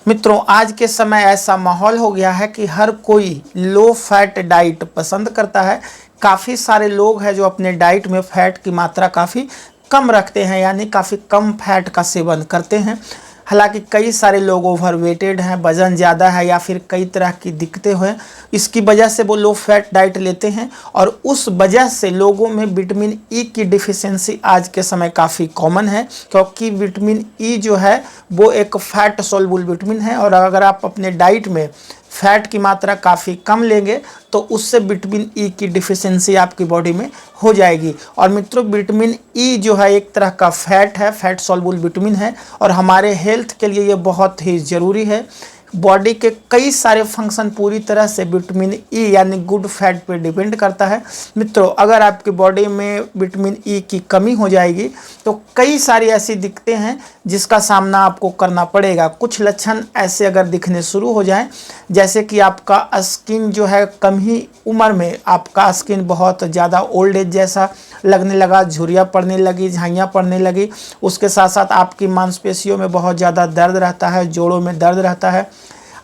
मित्रों, आज के समय ऐसा माहौल हो गया है कि हर कोई लो फैट डाइट पसंद करता है। काफ़ी सारे लोग हैं जो अपने डाइट में फैट की मात्रा काफ़ी कम रखते हैं, यानी काफ़ी कम फैट का सेवन करते हैं। हालांकि कई सारे लोग ओवरवेटेड हैं, वज़न ज़्यादा है या फिर कई तरह की दिक्कतें हैं, इसकी वजह से वो लो फैट डाइट लेते हैं और उस वजह से लोगों में विटामिन ई की डिफिशियंसी आज के समय काफ़ी कॉमन है, क्योंकि विटामिन ई जो है वो एक फैट सोल्युबल विटामिन है और अगर आप अपने डाइट में फैट की मात्रा काफ़ी कम लेंगे तो उससे विटामिन ई की डिफिशियंसी आपकी बॉडी में हो जाएगी। और मित्रों, विटामिन ई जो है एक तरह का फैट है, फैट सोल्युबल विटामिन है और हमारे हेल्थ के लिए ये बहुत ही ज़रूरी है। बॉडी के कई सारे फंक्शन पूरी तरह से विटामिन ई यानी गुड फैट पे डिपेंड करता है। मित्रों, अगर आपकी बॉडी में विटामिन ई की कमी हो जाएगी तो कई सारी ऐसी दिक्कतें हैं जिसका सामना आपको करना पड़ेगा। कुछ लक्षण ऐसे अगर दिखने शुरू हो जाएं, जैसे कि आपका स्किन जो है कम ही उम्र में आपका स्किन बहुत ज़्यादा ओल्ड एज जैसा लगने लगा, झुर्रियाँ पड़ने लगी, झाइयाँ पड़ने लगी, उसके साथ साथ आपकी मांसपेशियों में बहुत ज़्यादा दर्द रहता है, जोड़ों में दर्द रहता है,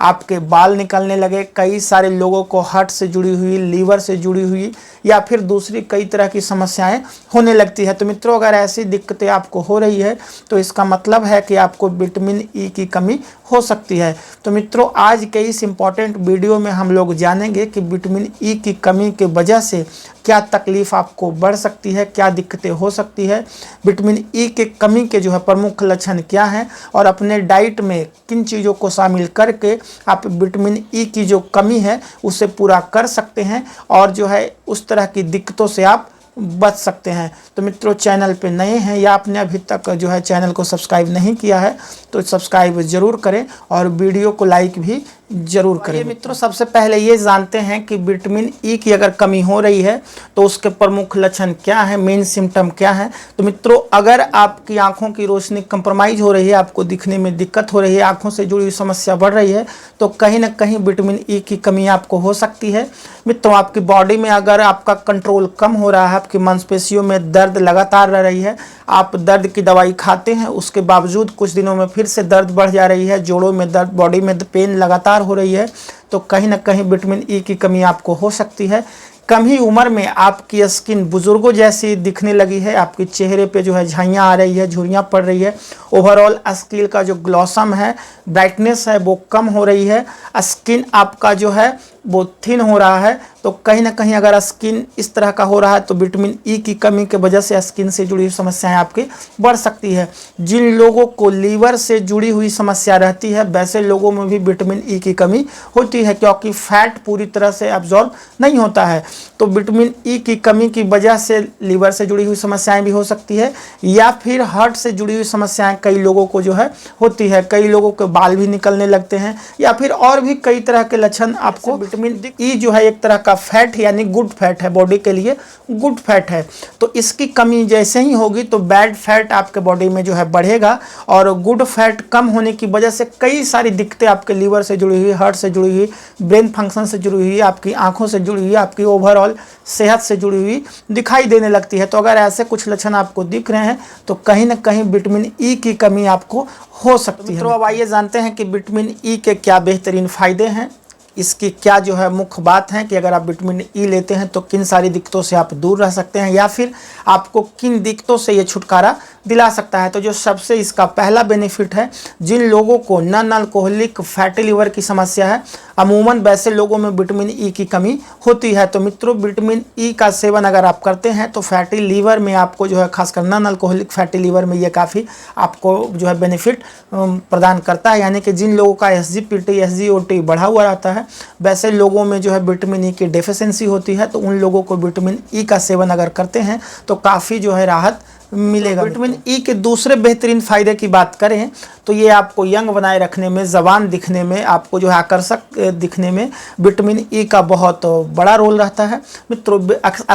आपके बाल निकलने लगे। कई सारे लोगों को हार्ट से जुड़ी हुई, लीवर से जुड़ी हुई या फिर दूसरी कई तरह की समस्याएं होने लगती है। तो मित्रों, अगर ऐसी दिक्कतें आपको हो रही है तो इसका मतलब है कि आपको विटामिन ई की कमी हो सकती है। तो मित्रों, आज के इस इम्पॉर्टेंट वीडियो में हम लोग जानेंगे कि विटामिन ई की कमी के वजह से क्या तकलीफ़ आपको बढ़ सकती है, क्या दिक्कतें हो सकती है, विटामिन ई के कमी के जो है प्रमुख लक्षण क्या हैं और अपने डाइट में किन चीज़ों को शामिल करके आप विटामिन ई की जो कमी है उसे पूरा कर सकते हैं और जो है उस तरह की दिक्कतों से आप बच सकते हैं। तो मित्रों, चैनल पे नए हैं या आपने अभी तक जो है चैनल को सब्सक्राइब नहीं किया है तो सब्सक्राइब ज़रूर करें और वीडियो को लाइक भी ज़रूर करें। मित्रों, सबसे पहले ये जानते हैं कि विटामिन ई की अगर कमी हो रही है तो उसके प्रमुख लक्षण क्या है, मेन सिम्टम क्या है। तो मित्रों, अगर आपकी आंखों की रोशनी कंप्रोमाइज़ हो रही है, आपको दिखने में दिक्कत हो रही है, आंखों से जुड़ी हुई समस्या बढ़ रही है, तो कहीं ना कहीं विटामिन ई की कमी आपको हो सकती है। मित्रों, आपकी बॉडी में अगर आपका कंट्रोल कम हो रहा है, आपकी मांसपेशियों में दर्द लगातार रह रही है, आप दर्द की दवाई खाते हैं, उसके बावजूद कुछ दिनों में फिर से दर्द बढ़ जा रही है, जोड़ों में दर्द, बॉडी में पेन लगातार हो रही है, तो कहीं ना कहीं विटामिन ई की कमी आपको हो सकती है। कम ही उम्र में आपकी स्किन बुजुर्गों जैसी दिखने लगी है, आपके चेहरे पे जो है झाइयाँ आ रही है, झुर्रियाँ पड़ रही है, ओवरऑल स्किन का जो ग्लॉसम है, ब्राइटनेस है वो कम हो रही है, स्किन आपका जो है वो थिन हो रहा है। तो कहीं ना कहीं अगर स्किन इस तरह का हो रहा है तो विटामिन ई की कमी के वजह से स्किन से जुड़ी हुई समस्याएं आपकी बढ़ सकती है। जिन लोगों को लीवर से जुड़ी हुई समस्या रहती है वैसे लोगों में भी विटामिन ई की कमी होती है, क्योंकि फैट पूरी तरह से एब्जॉर्ब नहीं होता है। तो विटामिन ई की कमी की वजह से लीवर से जुड़ी हुई समस्याएं भी हो सकती है या फिर हार्ट से जुड़ी हुई समस्याएं कई लोगों को जो है होती है। कई लोगों के बाल भी निकलने लगते हैं या फिर और भी कई तरह के लक्षण आपको। विटामिन ई जो है एक तरह का फैट यानी गुड फैट है, बॉडी के लिए गुड फैट है। तो इसकी कमी जैसे ही होगी तो बैड फैट आपके बॉडी में जो है बढ़ेगा और गुड फैट कम होने की वजह से कई सारी दिक्कतें आपके लीवर से जुड़ी हुई, हार्ट से जुड़ी हुई, ब्रेन फंक्शन से जुड़ी हुई, आपकी आंखों से जुड़ी हुई, आपकी ओवरऑल सेहत से जुड़ी हुई दिखाई देने लगती है। तो अगर ऐसे कुछ लक्षण आपको दिख रहे हैं तो कहीं ना कहीं विटामिन ई की कमी आपको हो सकती है। तो अब आइए जानते हैं कि विटामिन ई के क्या बेहतरीन फ़ायदे हैं, इसकी क्या जो है मुख्य बात है कि अगर आप विटामिन ई लेते हैं तो किन सारी दिक्कतों से आप दूर रह सकते हैं या फिर आपको किन दिक्कतों से ये छुटकारा दिला सकता है। तो जो सबसे इसका पहला बेनिफिट है, जिन लोगों को नॉन अल्कोहलिक फैटी लिवर की समस्या है, अमूमन वैसे लोगों में विटामिन ई की कमी होती है। तो मित्रों, विटामिन ई का सेवन अगर आप करते हैं तो फैटी लीवर में आपको जो है, खासकर नॉन अल्कोहलिक फैटी लिवर में ये काफ़ी आपको जो है बेनिफिट प्रदान करता है। यानी कि जिन लोगों का SGPT SGOT बढ़ा हुआ रहता है वैसे लोगों में जो है विटामिन ई की डेफिशिएंसी होती है, तो उन लोगों को विटामिन ई का सेवन अगर करते हैं तो काफ़ी जो है राहत मिलेगा। विटामिन ई के दूसरे बेहतरीन फ़ायदे की बात करें तो ये आपको यंग बनाए रखने में, जवान दिखने में, आपको जो है आकर्षक दिखने में विटामिन ई का बहुत बड़ा रोल रहता है। मित्रों,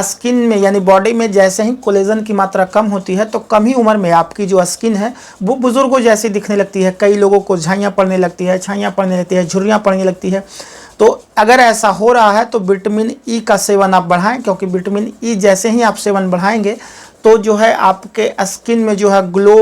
स्किन में यानी बॉडी में जैसे ही कोलेजन की मात्रा कम होती है तो कम ही उम्र में आपकी जो स्किन है वो बुजुर्गों जैसी दिखने लगती है। कई लोगों को झाइयाँ पड़ने लगती है, छाइयाँ पड़ने लगती है, झुर्रियाँ पड़ने लगती है। तो अगर ऐसा हो रहा है तो विटामिन ई का सेवन आप बढ़ाएं, क्योंकि विटामिन ई जैसे ही आप सेवन बढ़ाएंगे तो जो है आपके स्किन में जो है ग्लो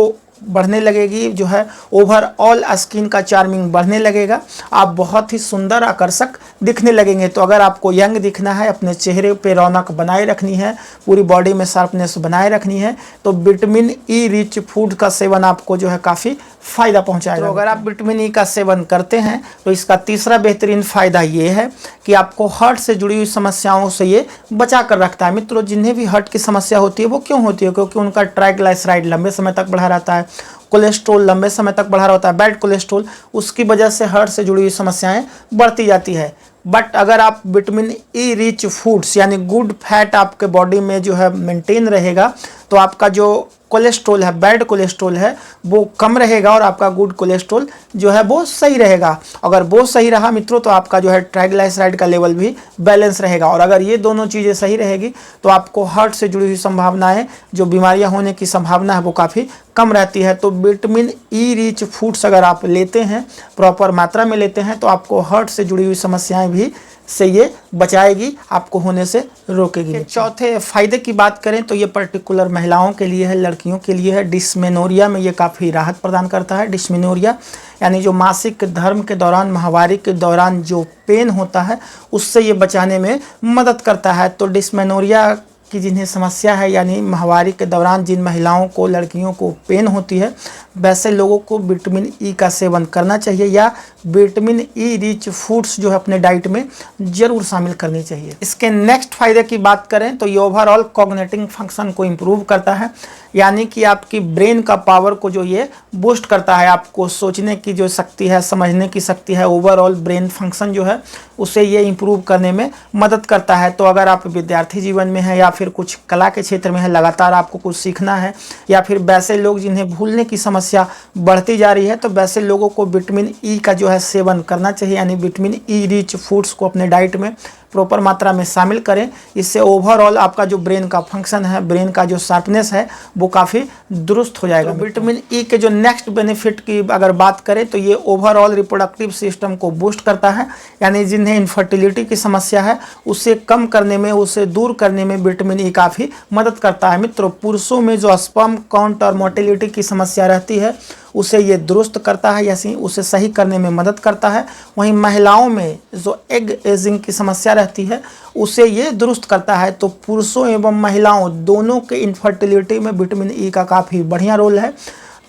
बढ़ने लगेगी, जो है ओवरऑल स्किन का चार्मिंग बढ़ने लगेगा, आप बहुत ही सुंदर आकर्षक दिखने लगेंगे। तो अगर आपको यंग दिखना है, अपने चेहरे पे रौनक बनाए रखनी है, पूरी बॉडी में शार्पनेस बनाए रखनी है, तो विटामिन ई रिच फूड का सेवन आपको जो है काफ़ी फ़ायदा पहुंचाएगा। तो अगर आप विटामिन ई का सेवन करते हैं तो इसका तीसरा बेहतरीन फ़ायदा ये है कि आपको हार्ट से जुड़ी हुई समस्याओं से ये बचा कर रखता है। मित्रों, जिन्हें भी हार्ट की समस्या होती है वो क्यों होती है? क्योंकि उनका ट्राइग्लिसराइड लंबे समय तक बढ़ा रहता है, कोलेस्ट्रॉल लंबे समय तक बढ़ा रहता है, बैड कोलेस्ट्रॉल, उसकी वजह से हार्ट से जुड़ी हुई समस्याएं बढ़ती जाती है। बट अगर आप विटामिन ई रिच फूड्स यानी गुड फैट आपके बॉडी में जो है मेंटेन रहेगा, तो आपका जो कोलेस्ट्रॉल है, बैड कोलेस्ट्रॉल है, वो कम रहेगा और आपका गुड कोलेस्ट्रॉल जो है वो सही रहेगा। अगर वो सही रहा मित्रों तो आपका जो है ट्राइग्लिसराइड का लेवल भी बैलेंस रहेगा। और अगर ये दोनों चीज़ें सही रहेगी तो आपको हार्ट से जुड़ी हुई संभावनाएं, जो बीमारियां होने की संभावना है, वो काफ़ी कम रहती है। तो विटामिन ई रिच फूड्स अगर आप लेते हैं, प्रॉपर मात्रा में लेते हैं, तो आपको हार्ट से जुड़ी हुई समस्याएं भी से ये बचाएगी, आपको होने से रोकेगी। चौथे फायदे की बात करें तो ये पर्टिकुलर महिलाओं के लिए है, लड़कियों के लिए है। डिस्मेनोरिया में ये काफ़ी राहत प्रदान करता है। डिस्मेनोरिया यानी जो मासिक धर्म के दौरान, माहवारी के दौरान जो पेन होता है, उससे ये बचाने में मदद करता है। तो डिस्मेनोरिया की जिन्हें समस्या है, यानी माहवारी के दौरान जिन महिलाओं को, लड़कियों को पेन होती है, वैसे लोगों को विटामिन ई का सेवन करना चाहिए या विटामिन ई रिच फूड्स जो है अपने डाइट में ज़रूर शामिल करनी चाहिए। इसके नेक्स्ट फायदे की बात करें तो ये ओवरऑल कॉग्निटिव फंक्शन को इम्प्रूव करता है, यानी कि आपकी ब्रेन का पावर को जो ये बूस्ट करता है, आपको सोचने की जो शक्ति है, समझने की शक्ति है, ओवरऑल ब्रेन फंक्शन जो है उसे ये इम्प्रूव करने में मदद करता है। तो अगर आप विद्यार्थी जीवन में हैं या फिर कुछ कला के क्षेत्र में है, लगातार आपको कुछ सीखना है, या फिर वैसे लोग जिन्हें भूलने की समस्या बढ़ती जा रही है, तो वैसे लोगों को विटामिन ई का जो है सेवन करना चाहिए, यानी विटामिन ई रिच फूड्स को अपने डाइट में प्रॉपर मात्रा में शामिल करें। इससे ओवरऑल आपका जो ब्रेन का फंक्शन है, ब्रेन का जो शार्पनेस है, वो काफ़ी दुरुस्त हो जाएगा। तो विटामिन ई के जो नेक्स्ट बेनिफिट की अगर बात करें तो ये ओवरऑल रिप्रोडक्टिव सिस्टम को बूस्ट करता है, यानी जिन्हें इनफर्टिलिटी की समस्या है उसे कम करने में, उसे दूर करने में विटामिन ई काफ़ी मदद करता है। मित्रों, पुरुषों में जो स्पर्म काउंट और मोटिलिटी की समस्या रहती है उसे ये दुरुस्त करता है, या उसे सही करने में मदद करता है। वहीं महिलाओं में जो एग एजिंग की समस्या रहती है उसे ये दुरुस्त करता है। तो पुरुषों एवं महिलाओं दोनों के इनफर्टिलिटी में विटामिन ई का काफ़ी बढ़िया रोल है।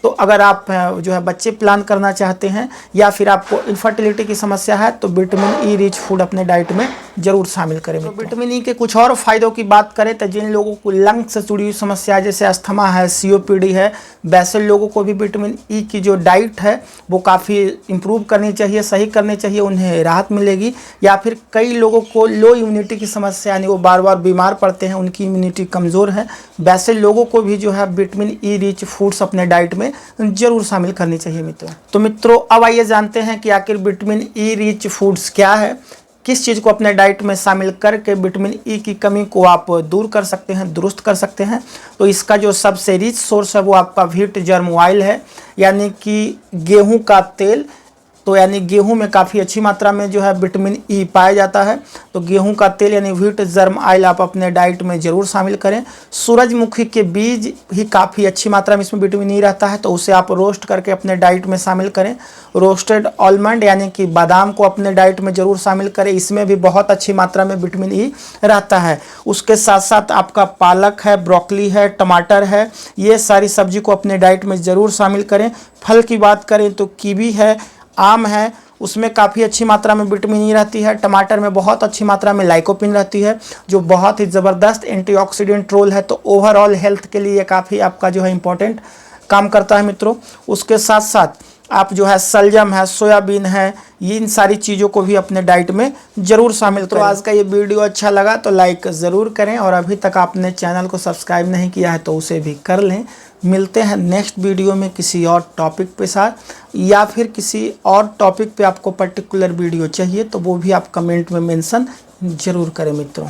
तो अगर आप जो है बच्चे प्लान करना चाहते हैं या फिर आपको इनफर्टिलिटी की समस्या है तो विटामिन ई रिच फूड अपने डाइट में ज़रूर शामिल करें। तो विटामिन ई के कुछ और फायदों की बात करें तो जिन लोगों को लंग्स से जुड़ी हुई समस्या जैसे अस्थमा है, सीओपीडी है, वैसे लोगों को भी विटामिन ई की जो डाइट है वो काफ़ी इम्प्रूव करनी चाहिए, सही करनी चाहिए, उन्हें राहत मिलेगी। या फिर कई लोगों को लो इम्यूनिटी की समस्या यानी वो बार बार बीमार पड़ते हैं, उनकी इम्यूनिटी कमज़ोर है, वैसे लोगों को भी जो है विटामिन ई रिच फूड्स अपने डाइट में जरूर शामिल करनी चाहिए मित्रों। तो मित्रों, अब आइए जानते हैं कि आखिर विटामिन ई रिच फूड्स क्या है, किस चीज़ को अपने डाइट में शामिल करके विटामिन ई की कमी को आप दूर कर सकते हैं, दुरुस्त कर सकते हैं। तो इसका जो सबसे रिच सोर्स है वो आपका व्हीट जर्म ऑयल है, यानी कि गेहूं का तेल। तो यानी गेहूं में काफ़ी अच्छी मात्रा में जो है विटामिन ई पाया जाता है। तो गेहूं का तेल यानी व्हीट जर्म ऑयल आप अपने डाइट में ज़रूर शामिल करें। सूरजमुखी के बीज ही काफ़ी अच्छी मात्रा में इसमें विटामिन ई रहता है, तो उसे आप रोस्ट करके अपने डाइट में शामिल करें। रोस्टेड आलमंड यानी कि बादाम को अपने डाइट में ज़रूर शामिल करें, इसमें भी बहुत अच्छी मात्रा में विटामिन ई रहता है। उसके साथ साथ आपका पालक है, ब्रोकली है, टमाटर है, ये सारी सब्जी को अपने डाइट में ज़रूर शामिल करें। फल की बात करें तो कीवी है, आम है, उसमें काफ़ी अच्छी मात्रा में विटामिन ई रहती है। टमाटर में बहुत अच्छी मात्रा में लाइकोपिन रहती है जो बहुत ही ज़बरदस्त एंटीऑक्सीडेंट रोल है। तो ओवरऑल हेल्थ के लिए काफ़ी आपका जो है इम्पोर्टेंट काम करता है मित्रों। उसके साथ साथ आप जो है सलजम है, सोयाबीन है, ये इन सारी चीज़ों को भी अपने डाइट में ज़रूर शामिल करें। तो आज का ये वीडियो अच्छा लगा तो लाइक ज़रूर करें, और अभी तक आपने चैनल को सब्सक्राइब नहीं किया है तो उसे भी कर लें। मिलते हैं नेक्स्ट वीडियो में किसी और टॉपिक पे साथ, या फिर किसी और टॉपिक पे आपको पर्टिकुलर वीडियो चाहिए तो वो भी आप कमेंट में मेंशन ज़रूर करें मित्रों।